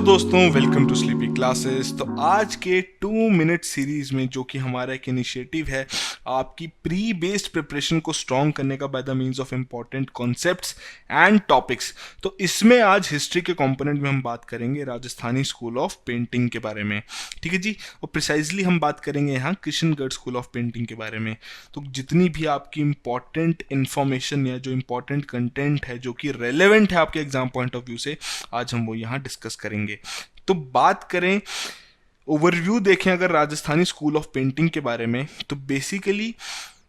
दोस्तों, welcome to sleepy classes. तो आज के 2 मिनट सीरीज में, जो कि हमारा एक इनिशिएटिव है आपकी प्री बेस्ड प्रिपरेशन को स्ट्रॉन्ग करने का by the means of important concepts and topics, तो इसमें आज हिस्ट्री के कंपोनेंट में हम बात करेंगे राजस्थानी स्कूल ऑफ पेंटिंग के बारे में। ठीक है जी, और प्रिसाइजली हम बात करेंगे यहाँ किशनगढ़ स्कूल ऑफ पेंटिंग के बारे में। तो जितनी भी आपकी इंपॉर्टेंट इन्फॉर्मेशन या जो इंपॉर्टेंट कंटेंट है जो कि रेलेवेंट है आपके एग्जाम पॉइंट ऑफ व्यू से, आज हम वो यहाँ डिस्कस करेंगे। तो बात करें, ओवरव्यू देखें अगर राजस्थानी स्कूल ऑफ पेंटिंग के बारे में, तो बेसिकली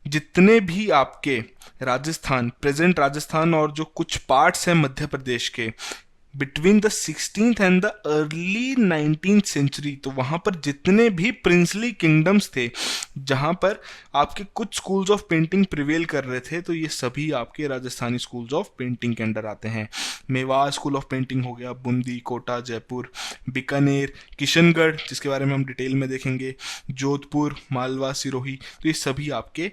जितने भी आपके राजस्थान, प्रेजेंट राजस्थान और जो कुछ पार्ट्स हैं मध्य प्रदेश के, between the 16th and the early 19th century, तो वहाँ पर जितने भी प्रिंसली किंगडम्स थे जहाँ पर आपके कुछ स्कूल्स ऑफ पेंटिंग प्रिवेल कर रहे थे, तो ये सभी आपके राजस्थानी स्कूल्स ऑफ पेंटिंग के अंडर आते हैं। मेवाड़ स्कूल ऑफ पेंटिंग हो गया, बूंदी, कोटा, जयपुर, बीकानेर, किशनगढ़ जिसके बारे में हम डिटेल में देखेंगे, जोधपुर, मालवा, सिरोही, तो ये सभी आपके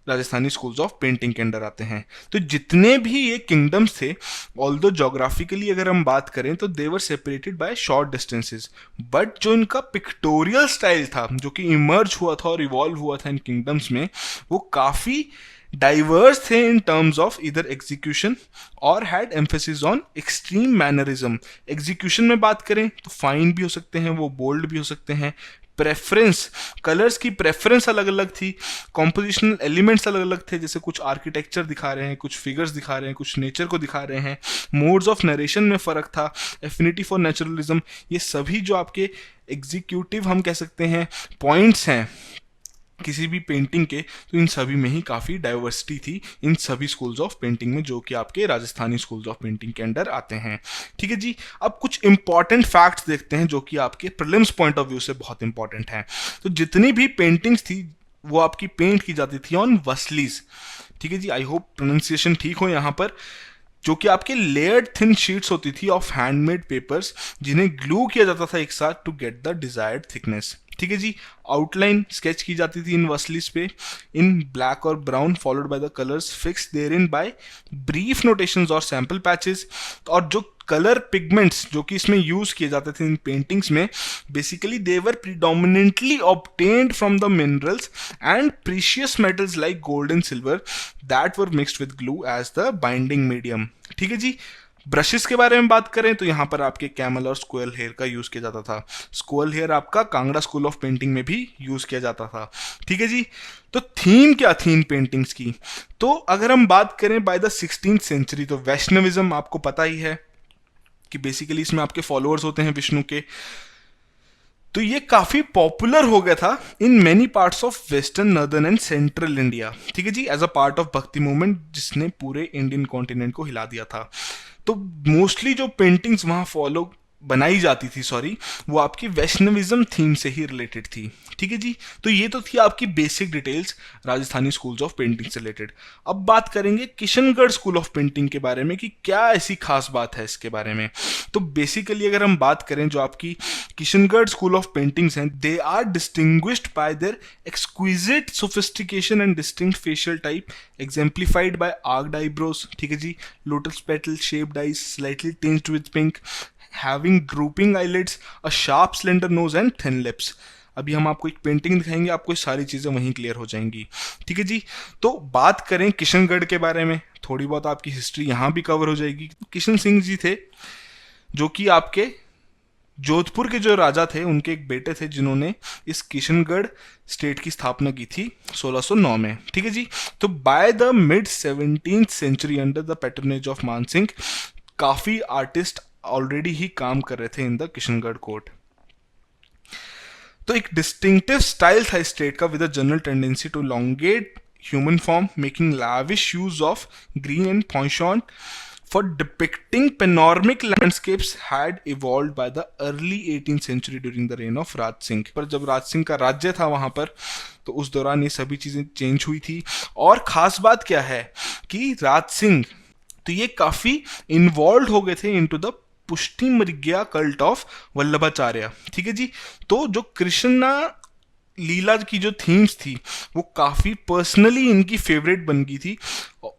राजस्थानी स्कूल्स ऑफ पेंटिंग के अंडर आते हैं। तो जितने भी ये किंगडम्स थे, ऑल्दो जोग्राफिकली अगर हम बात करें तो they were separated by short distances, but जो इनका पिक्टोरियल स्टाइल था जो कि इमर्ज हुआ था और इवॉल्व हुआ था इन किंगडम्स में, वो काफ़ी डाइवर्स थे इन टर्म्स ऑफ इधर एग्जीक्यूशन और had emphasis on extreme mannerism. Execution में बात करें तो फाइन भी हो सकते हैं, वो बोल्ड भी हो सकते हैं। प्रेफरेंस, कलर्स की प्रेफरेंस अलग अलग थी, कॉम्पोजिशनल एलिमेंट्स अलग अलग थे, जैसे कुछ आर्किटेक्चर दिखा रहे हैं, कुछ फिगर्स दिखा रहे हैं, कुछ नेचर को दिखा रहे हैं। मोड्स ऑफ नरेशन में फ़र्क था, एफिनिटी फॉर नेचुरलिज्म, ये सभी जो आपके एग्जीक्यूटिव हम कह सकते हैं पॉइंट्स हैं किसी भी पेंटिंग के, तो इन सभी में ही काफ़ी डाइवर्सिटी थी इन सभी स्कूल्स ऑफ पेंटिंग में जो कि आपके राजस्थानी स्कूल्स ऑफ पेंटिंग के अंडर आते हैं। ठीक है जी, अब कुछ इंपॉर्टेंट फैक्ट्स देखते हैं जो कि आपके प्रीलिम्स पॉइंट ऑफ व्यू से बहुत इंपॉर्टेंट हैं। तो जितनी भी पेंटिंग्स थी वो आपकी पेंट की जाती थी ऑन वसलीज। ठीक है जी, आई होप प्रोनाउंसिएशन ठीक हो यहाँ पर, जो कि आपके लेयर्ड थिन शीट्स होती थी ऑफ हैंडमेड पेपर्स जिन्हें ग्लू किया जाता था एक साथ to get the desired thickness. ठीक है जी, आउटलाइन स्केच की जाती थी इन वसलीस पे इन ब्लैक और brown, followed by the colours fix therein by brief notations और सैंपल पैचेस। और जो कलर पिगमेंट्स जो कि इसमें यूज किए जाते थे इन पेंटिंग्स में, basically they were predominantly obtained from the minerals and precious metals like gold and silver that were mixed with glue as the binding medium. ठीक है जी, ब्रशेस के बारे में बात करें तो यहाँ पर आपके कैमल और स्क्वेल हेयर का यूज किया जाता था। स्क्वेल हेयर आपका कांगड़ा स्कूल ऑफ पेंटिंग में भी यूज किया जाता था। ठीक है जी, तो थीम क्या थी इन पेंटिंग्स की? तो अगर हम बात करें बाय द 16th सेंचुरी, तो वैष्णविज्म आपको पता ही है कि बेसिकली इसमें आपके फॉलोअर्स होते हैं विष्णु के, तो ये काफी पॉपुलर हो गया था in many parts of western, northern and central India. ठीक है जी, एज अ पार्ट ऑफ भक्ति मूवमेंट जिसने पूरे इंडियन कॉन्टिनेंट को हिला दिया था। तो मोस्टली जो पेंटिंग्स वहाँ फॉलो बनाई जाती थी, वो आपकी वैष्णविज्म थीम से ही रिलेटेड थी। ठीक है जी, तो ये तो थी आपकी basic details Rajasthani schools of painting से रिलेटेड। अब बात करेंगे किशनगढ़ स्कूल ऑफ पेंटिंग के बारे में कि क्या ऐसी खास बात है इसके बारे में। तो बेसिकली अगर हम बात करें, जो आपकी किशनगढ़ स्कूल ऑफ पेंटिंग्स हैं, they are distinguished by their exquisite sophistication and distinct facial type exemplified by arched eyebrows. ठीक है जी, lotus petal shaped eyes slightly tinged with pink, having drooping eyelids, a sharp slender nose and thin lips। अभी हम आपको एक painting दिखाएंगे, आपको सारी चीजें वहीं क्लियर हो जाएंगी। ठीक है जी, तो बात करें किशनगढ़ के बारे में, थोड़ी बहुत आपकी हिस्ट्री यहाँ भी कवर हो जाएगी। किशन सिंह जी थे जो कि आपके जोधपुर के जो राजा थे, उनके एक बेटे थे जिन्होंने इस किशनगढ़ स्टेट की स्थापना की थी 1609 में। ठीक है जी, तो by the mid 17th century under the patronage of Mansingh काफी आर्टिस्ट ऑलरेडी ही काम कर रहे थे इन द किशनगढ़ कोर्ट। तो एक डिस्टिंक्टिव स्टाइल था इस स्टेट का with a general tendency to elongate human form, making lavish use of green and पॉइंशॉन for depicting panoramic landscapes had evolved by the early 18th century during the reign of Raj Singh. पर जब राज सिंह का राज्य था वहां पर, तो उस दौरान ये सभी चीजें चेंज हुई थी। और खास बात क्या है कि राज सिंह तो ये काफी इन्वॉल्व हो गए थे इनटू द पुष्टि मृग्या कल्ट ऑफ वल्लभाचार्य। ठीक है जी, तो जो कृष्णा लीला की जो थीम्स थी वो काफ़ी पर्सनली इनकी फेवरेट बन गई थी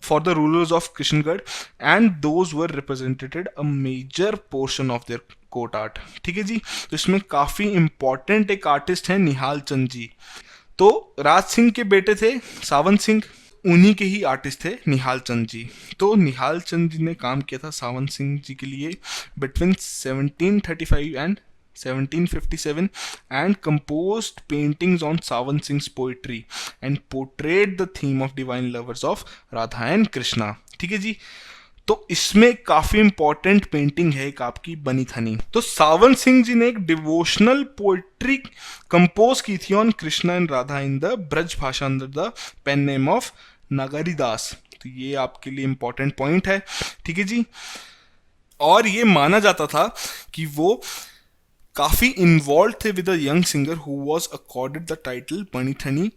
for the rulers of Kishangarh, and those were represented a major portion of their court art. ठीक है जी। तो इसमें काफ़ी इंपॉर्टेंट एक आर्टिस्ट है निहाल चंद जी। तो राज सिंह के बेटे थे सावंत सिंह, उन्हीं के ही आर्टिस्ट थे निहाल चंद जी। तो निहाल चंद जी ने काम किया था सावंत सिंह जी के लिए between 1735 and 1757 and composed paintings on Savant Singh's poetry and portrayed the theme of divine lovers of Radha and Krishna। ठीक है जी। तो इसमें काफी इंपॉर्टेंट पेंटिंग है एक आपकी बनी थनी। तो सावंत सिंह जी ने एक डिवोशनल पोएट्री कंपोज की थी on Krishna and Radha in the Braj Bhasha under the pen name of Nagari Das. तो ये आपके लिए इंपॉर्टेंट पॉइंट है। ठीक है जी। और ये माना जाता था कि वो काफी इन्वॉल्व थे with a young singer who was accorded the title Banithani,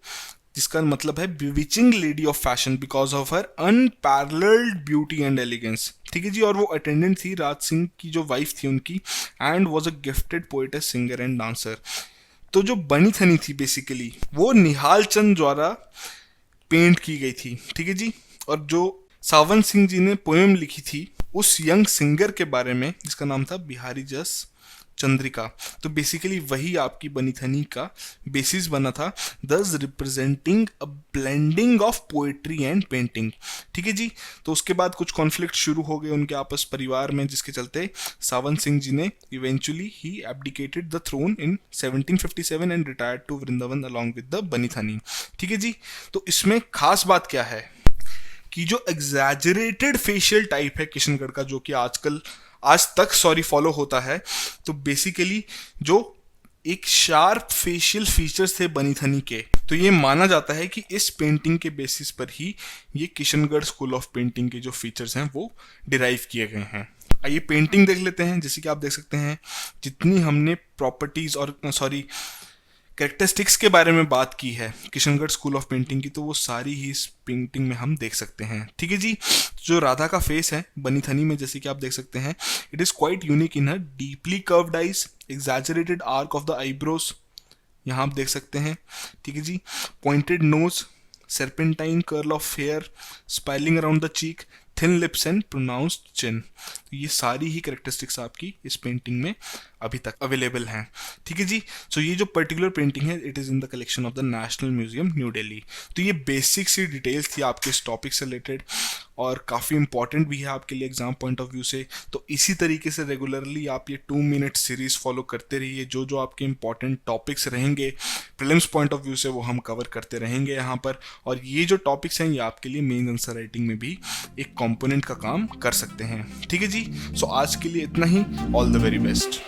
जिसका मतलब है bewitching lady of fashion because of her unparalleled beauty and elegance. ठीक है जी। और वो अटेंडेंट थी राज सिंह की जो वाइफ थी उनकी, and was a gifted poetess, singer and dancer. तो जो बनी थनी थी बेसिकली वो निहाल चंद द्वारा पेंट की गई थी। ठीक है जी। और जो सावंत सिंह जी ने पोएम लिखी थी उस यंग सिंगर के बारे में जिसका नाम था बिहारी जस चंद्रिका। तो बेसिकली वही आपकी बनीथनी का बेसिस बना था, दस representing a blending of poetry and painting. ठीक है जी। तो उसके बाद कुछ कॉन्फ्लिक्ट शुरू हो गए उनके आपस परिवार में, जिसके चलते सावंत सिंह जी ने eventually he abdicated the throne in 1757 and retired to Vrindavan along with the Banithani. ठीक है जी। तो इसमें खास बात क्या है कि जो एग्जैजरेटेड फेशियल टाइप है किशनगढ़ का, जो कि आज तक फॉलो होता है, तो बेसिकली जो एक शार्प फेशियल फीचर्स थे बनीथनी के, तो ये माना जाता है कि इस पेंटिंग के बेसिस पर ही ये किशनगढ़ स्कूल ऑफ पेंटिंग के जो फीचर्स हैं वो डिराइव किए गए हैं। आइए पेंटिंग देख लेते हैं। जैसे कि आप देख सकते हैं जितनी हमने प्रॉपर्टीज और कैरेक्टरिस्टिक्स के बारे में बात की है किशनगढ़ स्कूल ऑफ पेंटिंग की, तो वो सारी ही इस पेंटिंग में हम देख सकते हैं। ठीक है जी। जो राधा का फेस है बनीथनी में, जैसे कि आप देख सकते हैं, it is quite unique in her deeply curved eyes, exaggerated arch of the eyebrows, यहाँ आप देख सकते हैं। ठीक है जी। Pointed nose, serpentine curl of hair spiraling around the cheek, thin lips and pronounced chin. तो ये सारी ही कैरेक्टरिस्टिक्स आपकी इस पेंटिंग में अभी तक अवेलेबल हैं। ठीक है जी। सो ये जो पर्टिकुलर पेंटिंग है it is in the collection of the national museum new Delhi. तो ये बेसिक सी डिटेल्स थी आपके इस टॉपिक से रिलेटेड और काफ़ी इंपॉर्टेंट भी है आपके लिए एग्जाम पॉइंट ऑफ व्यू से। तो इसी तरीके से रेगुलरली आप ये 2 मिनट सीरीज फॉलो करते रहिए। जो जो आपके इंपॉर्टेंट टॉपिक्स रहेंगे प्रीलिम्स पॉइंट ऑफ व्यू से वो हम कवर करते रहेंगे यहाँ पर। और ये जो टॉपिक्स हैं ये आपके लिए मेन आंसर राइटिंग में भी एक कंपोनेंट का काम कर सकते हैं। ठीक है जी। सो आज के लिए इतना ही। All the very best.